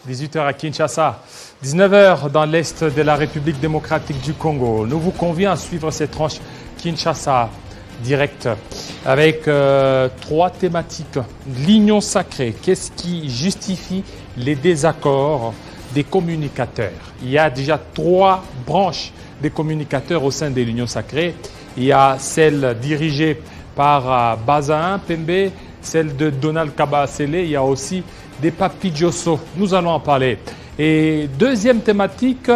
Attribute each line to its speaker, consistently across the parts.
Speaker 1: 18h à Kinshasa, 19h dans l'est de la République démocratique du Congo. Nous vous convions à suivre cette tranche Kinshasa direct avec trois thématiques. L'union sacrée, qu'est-ce qui justifie les désaccords des communicateurs? Il y a déjà trois branches des communicateurs au sein de l'union sacrée. Il y a celle dirigée par Bazain Pembe, celle de Donald Kabasele, il y a aussi des Papi Diosso. Nous allons en parler. Et deuxième thématique,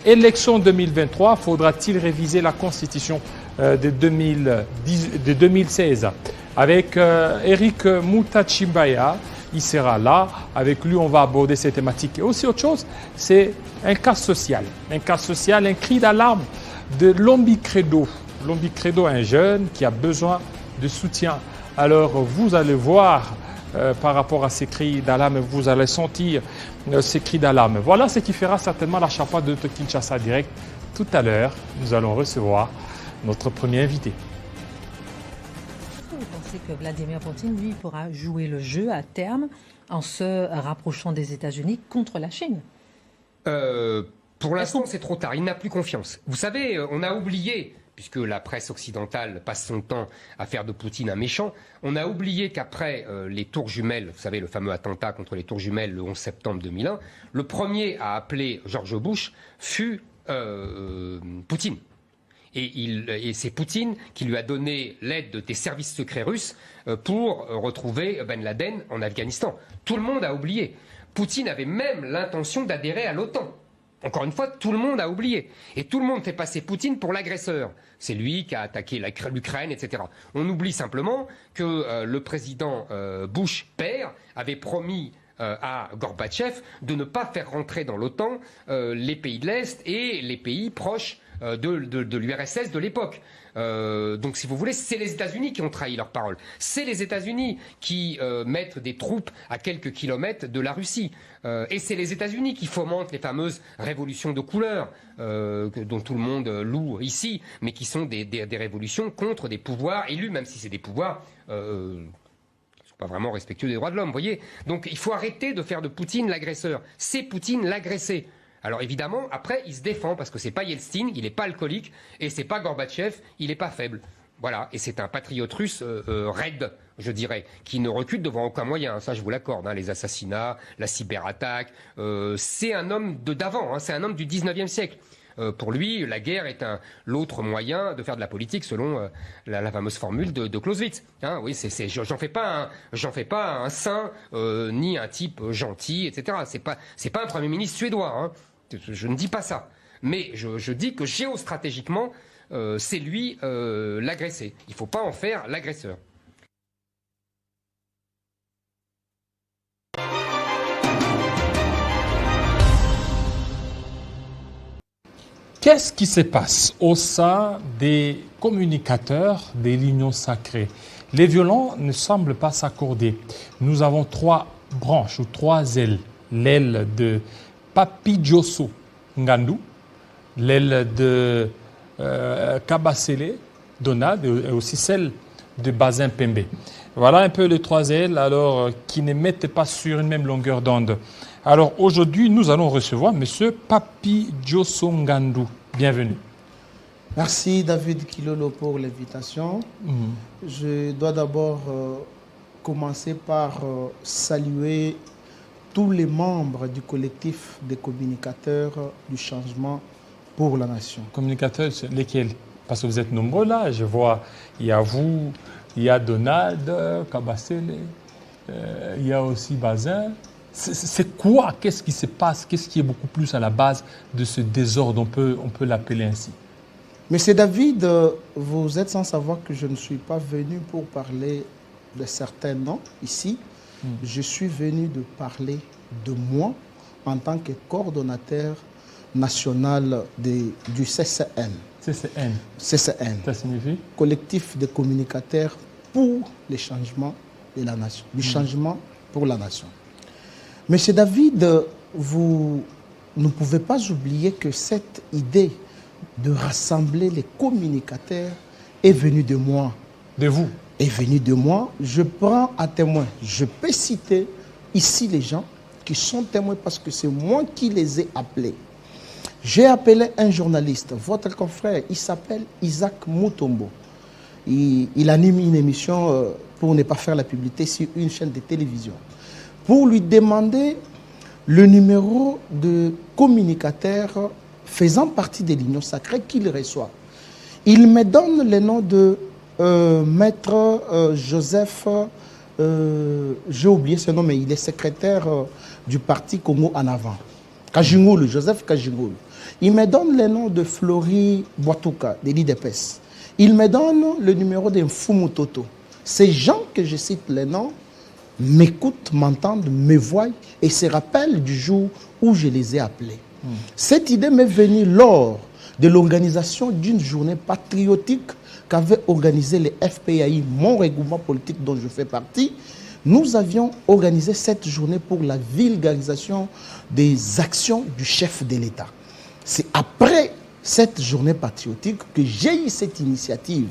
Speaker 1: élection 2023, faudra-t-il réviser la constitution de 2016 avec Eric Moutachimbaya, il sera là. Avec lui, on va aborder ces thématiques. Et aussi autre chose, c'est un cas social, un cri d'alarme de Lombi Credo. Lombi Credo, un jeune qui a besoin de soutien. Alors, vous allez voir par rapport à ces cris d'alarme, vous allez sentir ces cris d'alarme. Voilà ce qui fera certainement la chapa de Kinshasa Direct. Tout à l'heure, nous allons recevoir notre premier invité.
Speaker 2: Vous pensez que Vladimir Poutine, lui, pourra jouer le jeu à terme en se rapprochant des États-Unis contre la Chine?
Speaker 3: Pour l'instant, c'est trop tard. Il n'a plus confiance. Vous savez, on a oublié, puisque la presse occidentale passe son temps à faire de Poutine un méchant, on a oublié qu'après les tours jumelles, vous savez, le fameux attentat contre les tours jumelles le 11 septembre 2001, le premier à appeler George Bush fut Poutine. Et c'est Poutine qui lui a donné l'aide des services secrets russes pour retrouver Ben Laden en Afghanistan. Tout le monde a oublié. Poutine avait même l'intention d'adhérer à l'OTAN. Encore une fois, tout le monde a oublié. Et tout le monde fait passer Poutine pour l'agresseur. C'est lui qui a attaqué l'Ukraine, etc. On oublie simplement que le président Bush père avait promis à Gorbatchev de ne pas faire rentrer dans l'OTAN les pays de l'Est et les pays proches de l'URSS de l'époque. Donc, si vous voulez, c'est les États-Unis qui ont trahi leur parole. C'est les États-Unis qui mettent des troupes à quelques kilomètres de la Russie. Et c'est les États-Unis qui fomentent les fameuses révolutions de couleur dont tout le monde loue ici, mais qui sont des révolutions contre des pouvoirs élus, même si c'est des pouvoirs pas vraiment respectueux des droits de l'homme, vous voyez. Donc il faut arrêter de faire de Poutine l'agresseur. C'est Poutine l'agressé. Alors évidemment, après, il se défend parce que c'est pas Yeltsin, il n'est pas alcoolique, et c'est pas Gorbatchev, il n'est pas faible. Voilà, et c'est un patriote russe raide, je dirais, qui ne recule devant aucun moyen, ça je vous l'accorde, hein, les assassinats, la cyberattaque, c'est un homme d'avant, hein, c'est un homme du 19e siècle. Pour lui, la guerre est l'autre moyen de faire de la politique, selon la fameuse formule de Clausewitz. Hein, oui, j'en fais pas un saint ni un type gentil, etc. C'est pas un premier ministre suédois. Hein. Je ne dis pas ça, mais je dis que géostratégiquement, c'est lui l'agressé. Il ne faut pas en faire l'agresseur.
Speaker 1: Qu'est-ce qui se passe au sein des communicateurs de l'union sacrée? Les violents ne semblent pas s'accorder. Nous avons trois branches ou trois ailes. L'aile de Papi Diosso Ngandou, l'aile de Kabasele Donald et aussi celle de Bazin Pembe. Voilà un peu les trois ailes alors, qui ne mettent pas sur une même longueur d'onde. Alors aujourd'hui, nous allons recevoir M. Papi Diosso Ngandou. Bienvenue.
Speaker 4: Merci David Kilolo pour l'invitation. Je dois d'abord commencer par saluer tous les membres du collectif des communicateurs du changement pour la nation.
Speaker 1: Communicateurs, lesquels? Parce que vous êtes nombreux là, je vois, il y a vous, il y a Donald, Kabasele, il y a aussi Bazin. C'est quoi? Qu'est-ce qui se passe? Qu'est-ce qui est beaucoup plus à la base de ce désordre? On peut l'appeler ainsi.
Speaker 4: Monsieur David, vous êtes sans savoir que je ne suis pas venu pour parler de certains noms ici. Je suis venu de parler de moi en tant que coordonnateur national du CCN.
Speaker 1: CCN.
Speaker 4: CCN.
Speaker 1: Ça signifie? Collectif
Speaker 4: de communicateurs pour le changement de la nation. Du changement pour la nation. Monsieur David, vous ne pouvez pas oublier que cette idée de rassembler les communicateurs est venue de moi.
Speaker 1: De vous?
Speaker 4: Est venue de moi. Je prends à témoin. Je peux citer ici les gens qui sont témoins parce que c'est moi qui les ai appelés. J'ai appelé un journaliste, votre confrère, il s'appelle Isaac Mutombo. Il anime une émission, pour ne pas faire la publicité, sur une chaîne de télévision, pour lui demander le numéro de communicateur faisant partie de l'Union sacrée qu'il reçoit. Il me donne le nom de maître Joseph, j'ai oublié ce nom, mais il est secrétaire du parti Congo en avant. Kajingoul, Joseph Kajingoul. Il me donne le nom de Flori Boitouka, de l'IDPS. Il me donne le numéro de Mfumu Toto. Ces gens que je cite les noms m'écoutent, m'entendent, me voient et se rappellent du jour où je les ai appelés. Cette idée m'est venue lors de l'organisation d'une journée patriotique qu'avait organisé le FPAI, mon regroupement politique dont je fais partie. Nous avions organisé cette journée pour la vulgarisation des actions du chef de l'État. C'est après cette journée patriotique que j'ai eu cette initiative.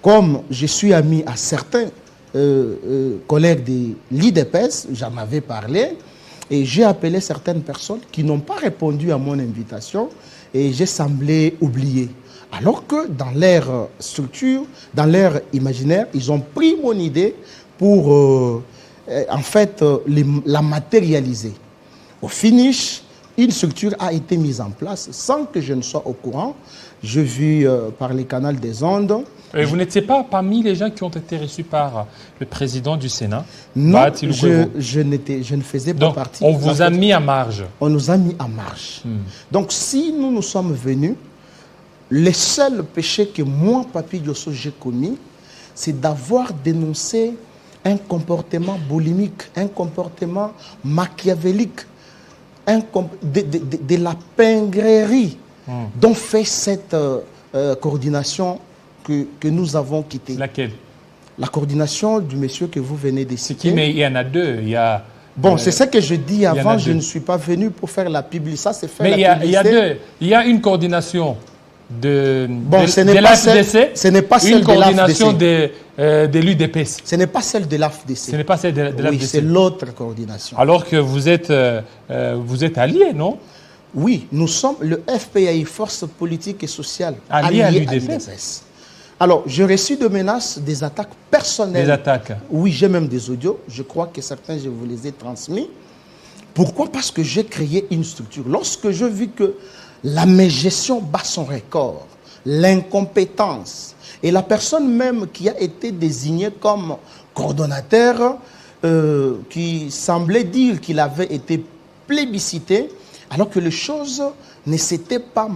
Speaker 4: Comme je suis ami à certains collègues de l'IDPS, j'en avais parlé, et j'ai appelé certaines personnes qui n'ont pas répondu à mon invitation, et j'ai semblé oublier. Alors que dans leur structure, dans leur imaginaire, ils ont pris mon idée pour en fait la matérialiser. Au finish, une structure a été mise en place sans que je ne sois au courant. Je vis par les canaux des ondes.
Speaker 1: Et vous n'étiez pas parmi les gens qui ont été reçus par le président du Sénat?
Speaker 4: Non, je ne faisais pas partie.
Speaker 1: On vous a mis à marge.
Speaker 4: On nous a mis à marge. Donc si nous sommes venus, le seul péché que moi, Papi Diosso, j'ai commis, c'est d'avoir dénoncé un comportement boulimique, un comportement machiavélique, de la pingrerie dont fait cette coordination que nous avons quittée.
Speaker 1: Laquelle?
Speaker 4: La coordination du monsieur que vous venez de citer.
Speaker 1: Mais il y en a deux. Il y a,
Speaker 4: bon, c'est ce que je dis avant, je ne suis pas venu pour faire la publicité. Ça, c'est faire la publicité.
Speaker 1: Il y a deux. Il y a une coordination de
Speaker 4: l'AFDC. Ce n'est pas celle de l'AFDC.
Speaker 1: Une coordination de l'UDPS.
Speaker 4: Ce n'est pas celle de l'AFDC.
Speaker 1: Ce n'est pas celle de l'AFDC.
Speaker 4: Oui, c'est l'autre coordination.
Speaker 1: Alors que vous êtes alliés, non?
Speaker 4: Oui, nous sommes le FPAI, Force politique et sociale,
Speaker 1: allié à l'UDPS.
Speaker 4: Alors, j'ai reçu de menaces, des attaques personnelles.
Speaker 1: Des attaques?
Speaker 4: Oui, j'ai même des audios. Je crois que certains, je vous les ai transmis. Pourquoi? Parce que j'ai créé une structure. Lorsque je vis que la mégestion bat son record, l'incompétence, et la personne même qui a été désignée comme coordonnateur, qui semblait dire qu'il avait été plébiscité, alors que les choses ne s'étaient pas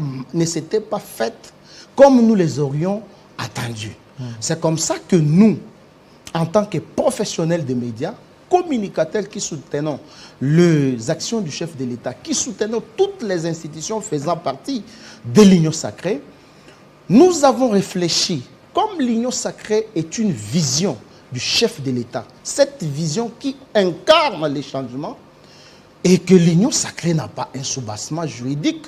Speaker 4: faites comme nous les aurions attendues. C'est comme ça que nous, en tant que professionnels des médias, communicateurs qui soutenons les actions du chef de l'État, qui soutenons toutes les institutions faisant partie de l'Union sacrée, nous avons réfléchi, comme l'Union sacrée est une vision du chef de l'État, cette vision qui incarne les changements, et que l'Union sacrée n'a pas un soubassement juridique,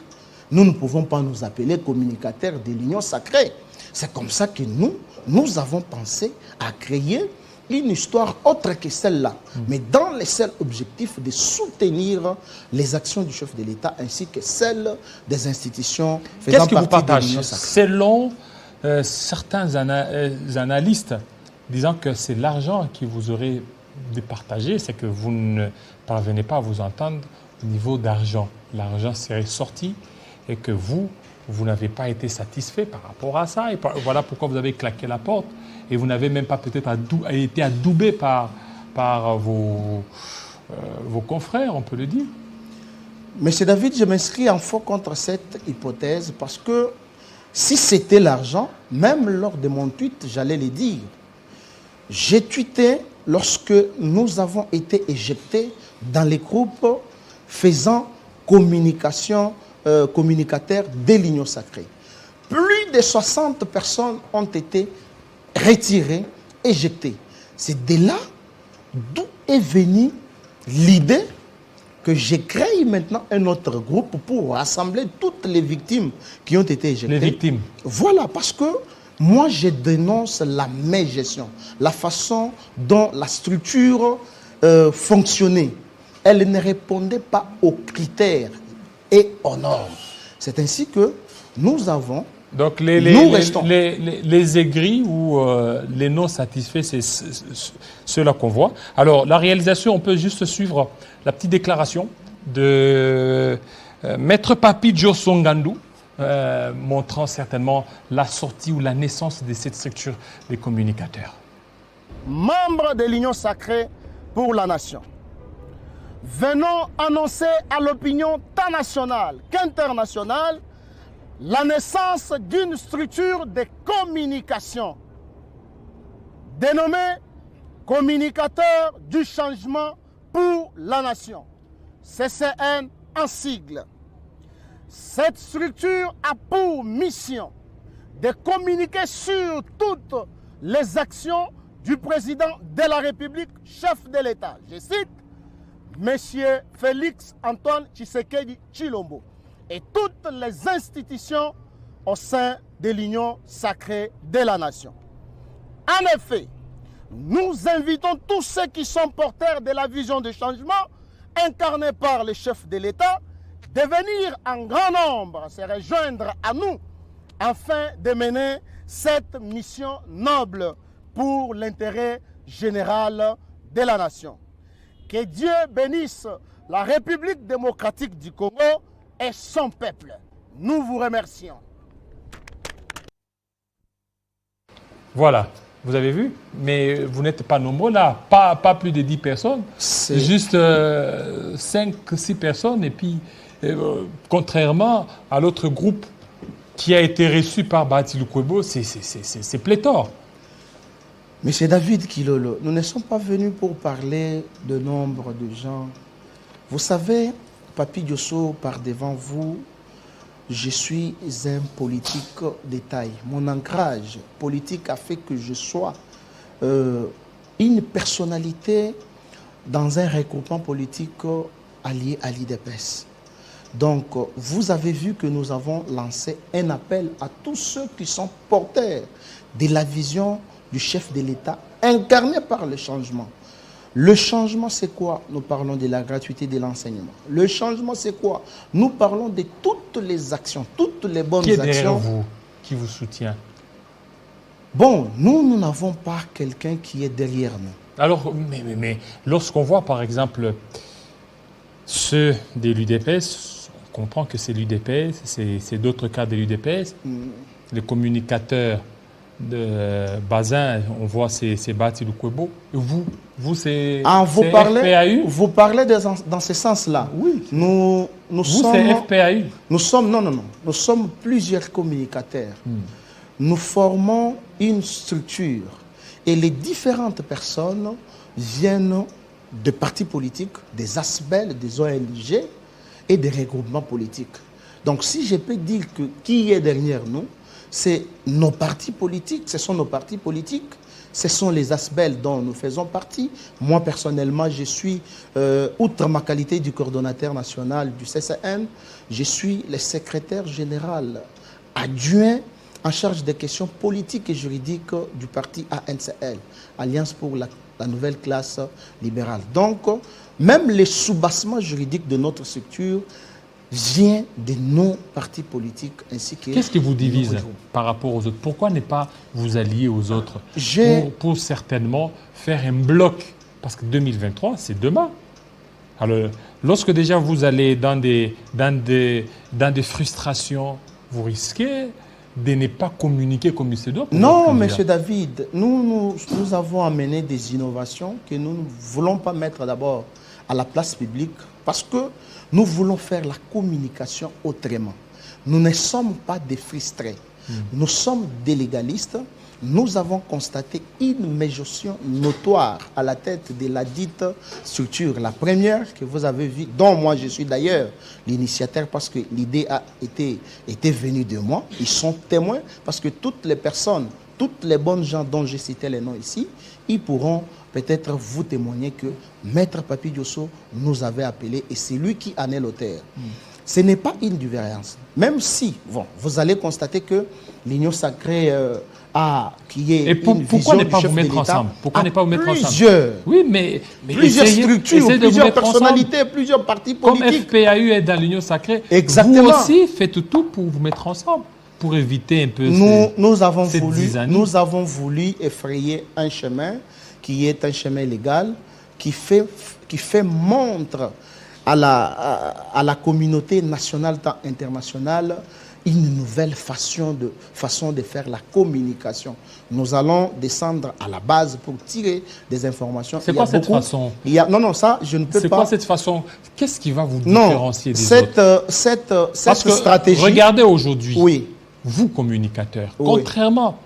Speaker 4: nous ne pouvons pas nous appeler communicateurs de l'Union sacrée. C'est comme ça que nous avons pensé à créer une histoire autre que celle-là, mais dans les seuls objectifs de soutenir les actions du chef de l'État ainsi que celles des institutions faisant partie de l'Union sacrée. Qu'est-ce que vous partagez?
Speaker 1: Selon certains analystes disant que c'est l'argent qui vous aurait départagé, c'est que vous ne parvenez pas à vous entendre au niveau d'argent. L'argent serait sorti et que vous n'avez pas été satisfait par rapport à ça. Et voilà pourquoi vous avez claqué la porte. Et vous n'avez même pas peut-être été adoubé par vos confrères, on peut le dire.
Speaker 4: Monsieur David, je m'inscris en faux contre cette hypothèse parce que si c'était l'argent, même lors de mon tweet, j'allais le dire. J'ai tweeté lorsque nous avons été éjectés dans les groupes faisant communicateurs de l'Union sacrée. Plus de 60 personnes ont été retirées, éjectées. C'est de là d'où est venue l'idée que j'ai créé maintenant un autre groupe pour rassembler toutes les victimes qui ont été éjectées.
Speaker 1: Les victimes.
Speaker 4: Voilà, parce que moi, je dénonce la mégestion, la façon dont la structure fonctionnait. elle ne répondait pas aux critères et aux normes. C'est ainsi que nous avons...
Speaker 1: Donc
Speaker 4: restons.
Speaker 1: les aigris ou les non satisfaits, c'est ceux-là qu'on voit. Alors, la réalisation, on peut juste suivre la petite déclaration de Maître Papi Diosongandou, montrant certainement la sortie ou la naissance de cette structure des communicateurs.
Speaker 5: Membres de l'Union sacrée pour la nation, venons annoncer à l'opinion tant nationale qu'internationale la naissance d'une structure de communication dénommée Communicateur du changement pour la nation, CCN en sigle. Cette structure a pour mission de communiquer sur toutes les actions du président de la République, chef de l'État. Je cite, Monsieur Félix Antoine Tshisekedi Tshilombo, et toutes les institutions au sein de l'Union sacrée de la nation. En effet, nous invitons tous ceux qui sont porteurs de la vision de changement incarnée par le chef de l'État de venir en grand nombre se rejoindre à nous afin de mener cette mission noble pour l'intérêt général de la nation. Que Dieu bénisse la République démocratique du Congo et son peuple. Nous vous remercions.
Speaker 1: Voilà, vous avez vu, mais vous n'êtes pas nombreux là, pas plus de 10 personnes, juste 5-6 personnes, et puis contrairement à l'autre groupe qui a été reçu par Bahati Lukwebo, c'est pléthore.
Speaker 4: Monsieur David Kilolo, nous ne sommes pas venus pour parler de nombre de gens. Vous savez, Papi Diosso, par devant vous, je suis un politique de taille. Mon ancrage politique a fait que je sois une personnalité dans un regroupement politique allié à l'IDPS. Donc, vous avez vu que nous avons lancé un appel à tous ceux qui sont porteurs de la vision du chef de l'État, incarné par le changement. Le changement, c'est quoi? Nous parlons de la gratuité de l'enseignement. Le changement, c'est quoi? Nous parlons de toutes les actions, toutes les bonnes actions. Qui est derrière
Speaker 1: vous? Qui vous soutient?
Speaker 4: Bon, nous n'avons pas quelqu'un qui est derrière nous.
Speaker 1: Alors, mais lorsqu'on voit, par exemple, ceux de l'UDPS, on comprend que c'est l'UDPS, c'est d'autres cas de l'UDPS, les communicateurs de Bazin, on voit c'est Bahati Lukwebo. Vous c'est FPAU.
Speaker 4: Vous parlez dans ce sens-là.
Speaker 1: Oui.
Speaker 4: Nous sommes
Speaker 1: c'est FPAU.
Speaker 4: Nous sommes plusieurs communicateurs. Nous formons une structure et les différentes personnes viennent de partis politiques, des ASBEL, des ONG et des regroupements politiques. Donc si je peux dire que qui est derrière nous, c'est nos partis politiques, ce sont nos partis politiques, ce sont les ASBEL dont nous faisons partie. Moi, personnellement, je suis, outre ma qualité du coordonnateur national du CCN, je suis le secrétaire général adjoint en charge des questions politiques et juridiques du parti ANCL, Alliance pour la nouvelle classe libérale. Donc, même les soubassements juridiques de notre structure vient de nos partis politiques ainsi que...
Speaker 1: Qu'est-ce qui vous divise par rapport aux autres? Pourquoi ne pas vous allier aux autres pour certainement faire un bloc? Parce que 2023, c'est demain. Alors, lorsque déjà vous allez dans des frustrations, vous risquez de ne pas communiquer comme il se doit.
Speaker 4: Non, monsieur David, nous avons amené des innovations que nous ne voulons pas mettre d'abord à la place publique parce que nous voulons faire la communication autrement. Nous ne sommes pas des frustrés. Nous sommes des légalistes. Nous avons constaté une médiation notoire à la tête de la dite structure. La première que vous avez vue, dont moi je suis d'ailleurs l'initiateur parce que l'idée a été venue de moi. Ils sont témoins parce que toutes les personnes, toutes les bonnes gens dont j'ai cité les noms ici, ils pourront peut-être vous témoigner que Maître Papi Diosso nous avait appelé et c'est lui qui en est l'auteur. Ce n'est pas une divergence. Même si, bon, vous allez constater que l'Union sacrée qui est
Speaker 1: Et pourquoi ne pas vous mettre ensemble? Pourquoi ne pas vous mettre ensemble?
Speaker 4: Oui,
Speaker 1: mais
Speaker 4: plusieurs structures,
Speaker 1: essayez de vous
Speaker 4: plusieurs
Speaker 1: mettre
Speaker 4: personnalités,
Speaker 1: ensemble.
Speaker 4: plusieurs partis
Speaker 1: Comme
Speaker 4: politiques.
Speaker 1: FPAU est dans l'Union sacrée,
Speaker 4: Exactement.
Speaker 1: vous aussi faites tout pour vous mettre ensemble, pour éviter un peu
Speaker 4: Nous avons voulu effrayer un chemin qui est un chemin légal, qui fait montre à la communauté nationale tant internationale une nouvelle façon de faire la communication. Nous allons descendre à la base pour tirer des informations.
Speaker 1: C'est quoi cette façon?
Speaker 4: Non, ça, je ne peux pas.
Speaker 1: C'est quoi cette façon? Qu'est-ce qui va vous différencier des autres?
Speaker 4: Cette stratégie...
Speaker 1: Regardez aujourd'hui,
Speaker 4: oui.
Speaker 1: Vous, communicateurs,
Speaker 4: oui.
Speaker 1: Contrairement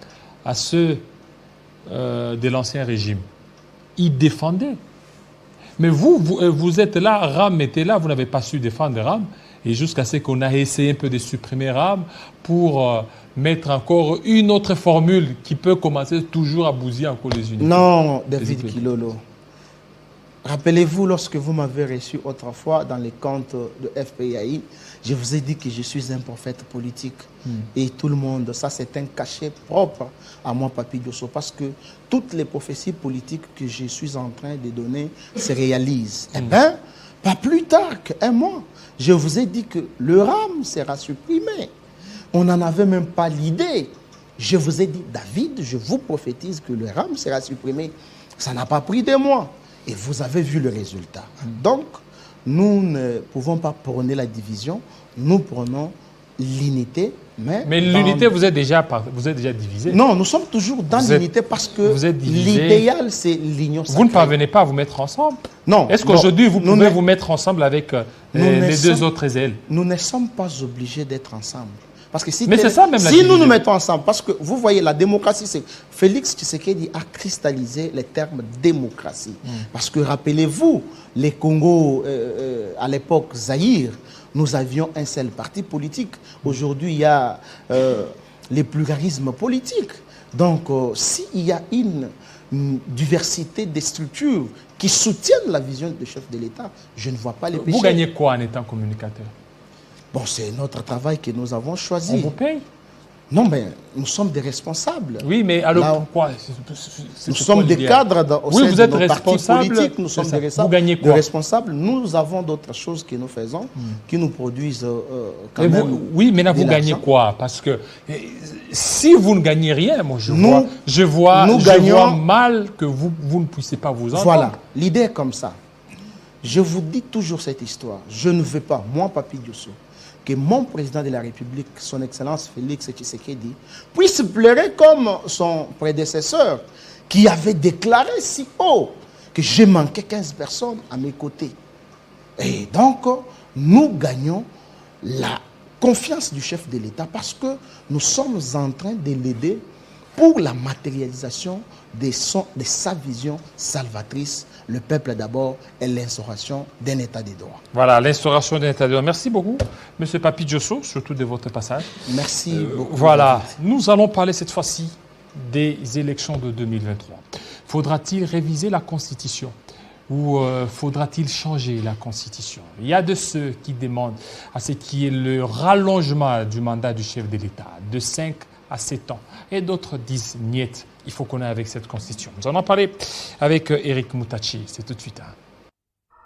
Speaker 1: à ceux de l'ancien régime, ils défendaient. Mais vous êtes là, RAM était là, vous n'avez pas su défendre RAM. Et jusqu'à ce qu'on a essayé un peu de supprimer RAM pour mettre encore une autre formule qui peut commencer toujours à bousiller encore les unités.
Speaker 4: Non, David Kilolo. Rappelez-vous, lorsque vous m'avez reçu autrefois dans les comptes de FPAI, je vous ai dit que je suis un prophète politique. Et tout le monde, ça c'est un cachet propre à moi, Papi Diosso, parce que toutes les prophéties politiques que je suis en train de donner se réalisent. Eh bien, pas plus tard qu'un mois, je vous ai dit que le RAM sera supprimé. On n'en avait même pas l'idée. Je vous ai dit, David, je vous prophétise que le RAM sera supprimé. Ça n'a pas pris 2 mois. Et vous avez vu le résultat. Donc, nous ne pouvons pas prôner la division. Nous prenons l'unité.
Speaker 1: Mais l'unité, vous êtes déjà divisé.
Speaker 4: Non, nous sommes toujours dans l'unité parce que l'idéal, c'est l'union sacrée.
Speaker 1: Vous ne parvenez pas à vous mettre ensemble?
Speaker 4: Non.
Speaker 1: Est-ce qu'aujourd'hui, vous pouvez vous mettre ensemble avec les 2 autres ailes?
Speaker 4: Nous ne sommes pas obligés d'être ensemble. Parce que si nous nous mettons ensemble, parce que vous voyez, la démocratie, c'est Félix Tshisekedi a cristallisé les termes démocratie. Parce que rappelez-vous, les Congo, à l'époque Zaïre, nous avions un seul parti politique. Aujourd'hui, il y a les pluralismes politiques. Donc, s'il y a une diversité des structures qui soutiennent la vision du chef de l'État, je ne vois pas les péchés.
Speaker 1: Vous gagnez quoi en étant communicateur?
Speaker 4: Bon, c'est notre travail que nous avons choisi.
Speaker 1: On vous paye?
Speaker 4: Non, mais nous sommes des responsables.
Speaker 1: Oui, mais alors pourquoi?
Speaker 4: Nous sommes des cadres au sein de nos partis politiques. Nous sommes des responsables. Nous avons d'autres choses que nous faisons qui nous produisent quand même.
Speaker 1: Oui, mais là, vous gagnez quoi? Parce que si vous ne gagnez rien, moi, je vois mal que vous ne puissiez pas vous entendre.
Speaker 4: Voilà, l'idée est comme ça. Je vous dis toujours cette histoire. Je ne veux pas, moi, Papi Diosso, que mon président de la République, son Excellence Félix Tshisekedi, puisse pleurer comme son prédécesseur, qui avait déclaré si haut que j'ai manqué 15 personnes à mes côtés. Et donc, nous gagnons la confiance du chef de l'État parce que nous sommes en train de l'aider pour la matérialisation de sa vision salvatrice, le peuple d'abord et l'instauration d'un État de droit.
Speaker 1: Voilà, l'instauration d'un État de droit. Merci beaucoup, M. Papi Diosso, surtout de votre passage.
Speaker 4: Merci beaucoup.
Speaker 1: Voilà, nous allons parler cette fois-ci des élections de 2023. Faudra-t-il réviser la Constitution ou faudra-t-il changer la Constitution? Il y a de ceux qui demandent à ce qui est le rallongement du mandat du chef de l'État de 5 à 7 ans. Et d'autres disent niet, il faut qu'on ait avec cette Constitution. Nous allons en parler avec Eric Moutachi. C'est tout de suite.